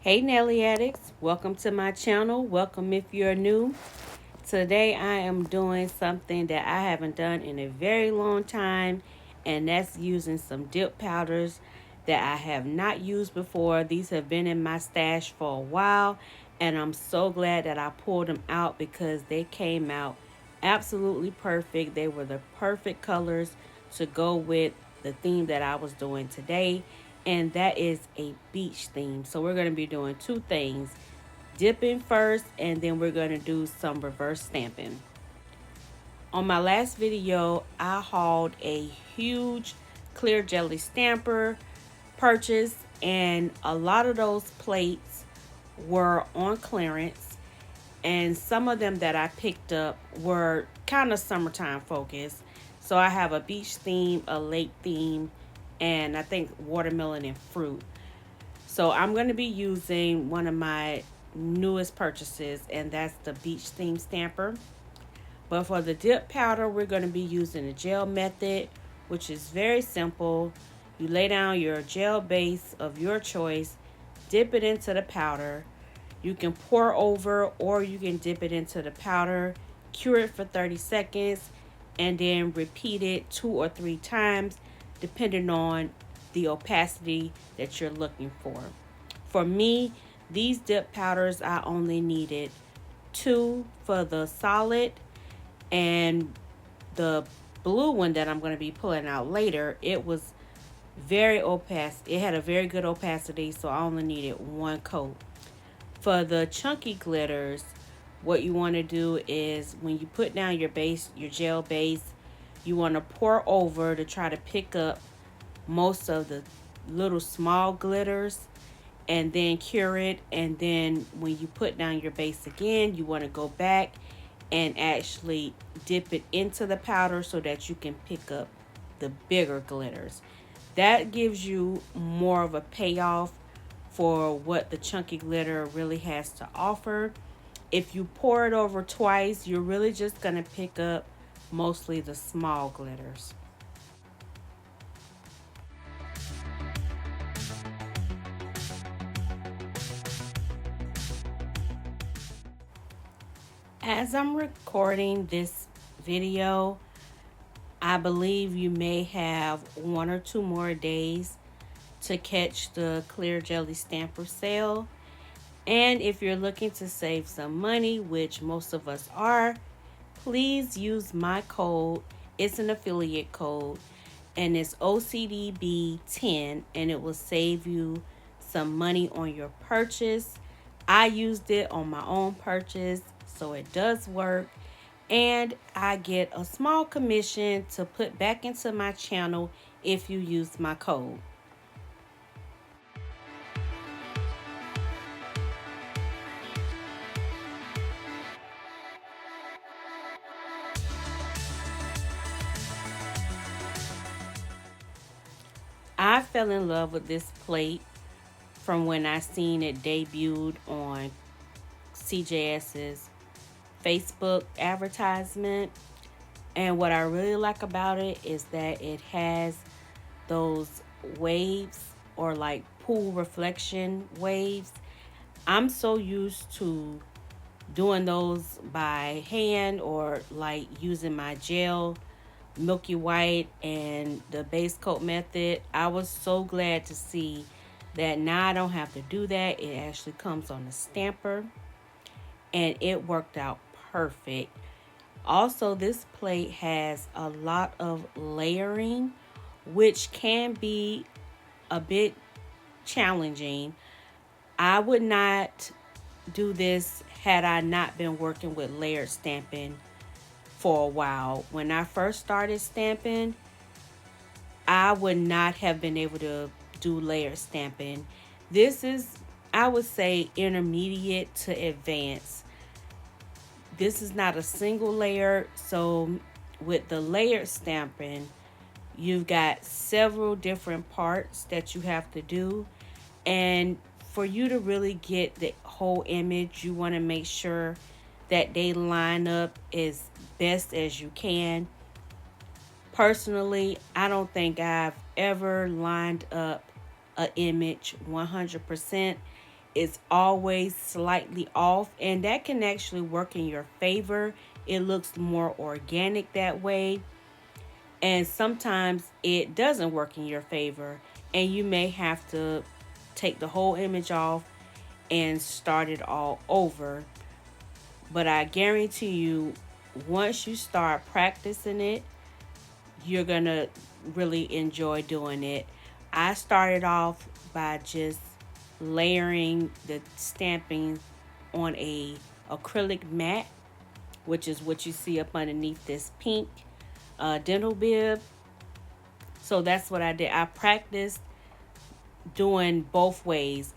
Hey Nelly Addicts, welcome to my channel. Welcome if you're new. Today I am doing something that I haven't done in a very long time, and that's using some dip powders that I have not used before. These have been in my stash for a while, and I'm so glad that I pulled them out because they came out absolutely perfect. They were the perfect colors to go with the theme that I was doing today, and that is a beach theme. So we're going to be doing two things: dipping first, and then we're going to do some reverse stamping. On my last video, I hauled a huge clear jelly stamper purchase, and a lot of those plates were on clearance, and some of them that I picked up were kind of summertime focused. So I have a beach theme, a lake theme, and I think watermelon and fruit. So I'm going to be using one of my newest purchases, and that's the beach theme stamper. But for the dip powder, we're going to be using the gel method, which is very simple. You lay down your gel base of your choice, dip it into the powder. You can pour over, or you can dip it into the powder, cure it for 30 seconds, and then repeat it 2 or 3 times depending on the opacity that you're looking for. For me, these dip powders, I only needed 2 for the solid, and the blue one that I'm going to be pulling out later, it was very opaque. It had a very good opacity, so I only needed 1 coat. For the chunky glitters, what you want to do is when you put down your base, your gel base, you want to pour over to try to pick up most of the little small glitters, and then cure it. And then when you put down your base again, you want to go back and actually dip it into the powder so that you can pick up the bigger glitters. That gives you more of a payoff for what the chunky glitter really has to offer. If you pour it over twice, you're really just going to pick up mostly the small glitters. As I'm recording this video, I believe you may have 1 or 2 more days to catch the clear jelly stamper sale. And if you're looking to save some money, which most of us are, please use my code. It's an affiliate code, and it's OCDB10, and it will save you some money on your purchase. I used it on my own purchase, so it does work. And I get a small commission to put back into my channel if you use my code. I fell in love with this plate from when I seen it debuted on CJS's Facebook advertisement. And what I really like about it is that it has those waves, or like pool reflection waves. I'm so used to doing those by hand, or like using my gel milky white and the base coat method. I was so glad to see that now I don't have to do that. It actually comes on the stamper, and it worked out perfect. Also, this plate has a lot of layering, which can be a bit challenging. I would not do this had I not been working with layered stamping for a while. When I first started stamping, I would not have been able to do layered stamping. This is, I would say, intermediate to advanced. This is not a single layer, so with the layered stamping, you've got several different parts that you have to do. And for you to really get the whole image, you want to make sure that they line up as best as you can. Personally, I don't think I've ever lined up an image 100%. is always slightly off, and that can actually work in your favor. It looks more organic that way, and sometimes it doesn't work in your favor, and you may have to take the whole image off and start it all over. But I guarantee you, once you start practicing it, you're gonna really enjoy doing it. I started off by just layering the stamping on a acrylic mat, which is what you see up underneath this pink dental bib. So that's what I did. I practiced doing both ways.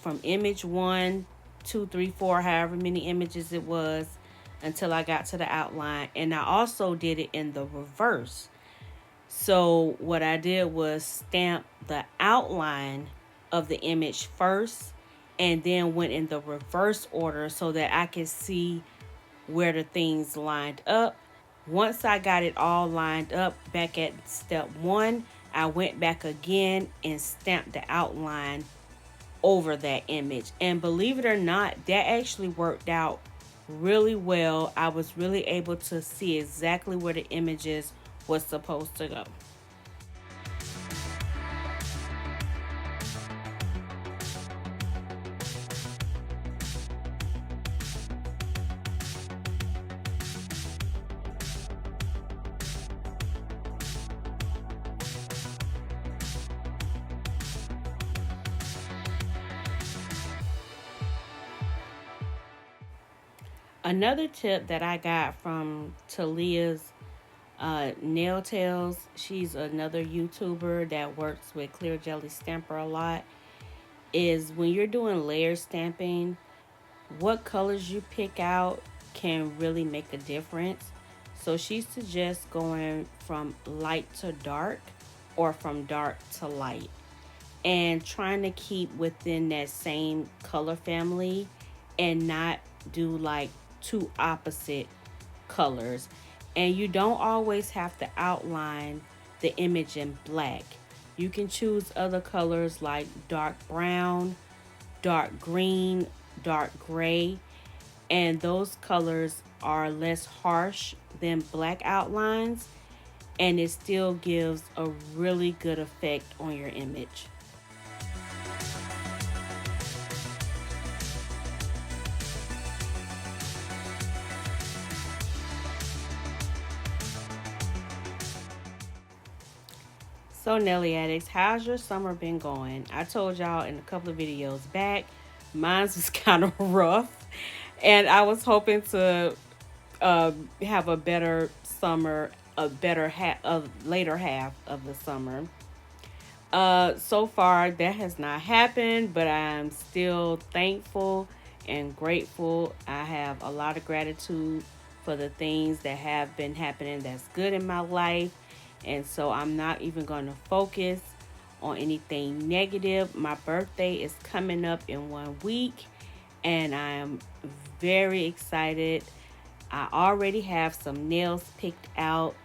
From image 1, 2, 3, 4, however many images it was, until I got to the outline. And I also did it in the reverse. So what I did was stamp the outline of the image first, and then went in the reverse order so that I could see where the things lined up. Once I got it all lined up back at step 1, I went back again and stamped the outline over that image. And believe it or not, that actually worked out really well. I was really able to see exactly where the images was supposed to go. Another tip that I got from Talia's Nail Tales, she's another YouTuber that works with Clear Jelly Stamper a lot, is when you're doing layer stamping, what colors you pick out can really make a difference. So she suggests going from light to dark or from dark to light, and trying to keep within that same color family and not do like two opposite colors. And you don't always have to outline the image in black. You can choose other colors like dark brown, dark green, dark gray, and those colors are less harsh than black outlines, and it still gives a really good effect on your image. So Nelly Addicts, how's your summer been going? I told y'all in a couple of videos back, mine was kind of rough, and I was hoping to have a better summer, a later half of the summer. So far that has not happened, but I'm still thankful and grateful. I have a lot of gratitude for the things that have been happening that's good in my life. And so I'm not even going to focus on anything negative. My birthday is coming up in 1 week, and I am very excited. I already have some nails picked out,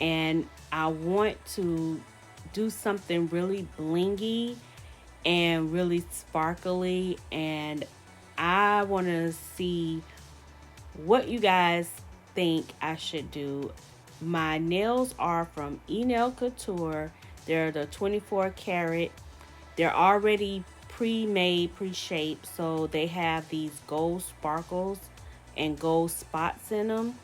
and I want to do something really blingy and really sparkly, and I want to see what you guys think I should do. My nails are from Nail Couture. They're the 24 karat. They're already pre-made, pre-shaped, so they have these gold sparkles and gold spots in them.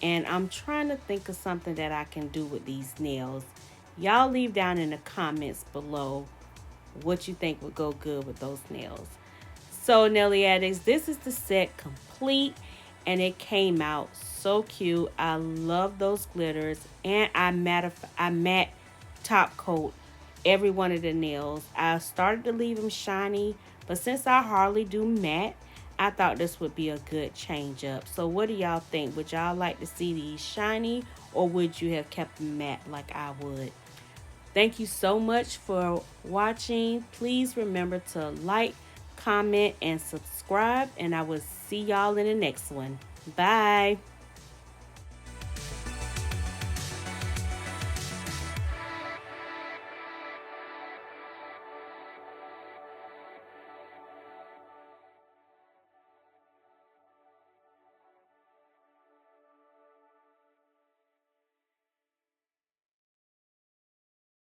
And I'm trying to think of something that I can do with these nails. Y'all leave down in the comments below what you think would go good with those nails. So Nelly Addicts, this is the set complete, and it came out so cute. I love those glitters, and I matte top coat every one of the nails. I started to leave them shiny, but since I hardly do matte, I thought this would be a good change up. So what do y'all think? Would y'all like to see these shiny, or would you have kept them matte like I would? Thank you so much for watching. Please remember to like, comment, and subscribe, and I will see y'all in the next one. Bye.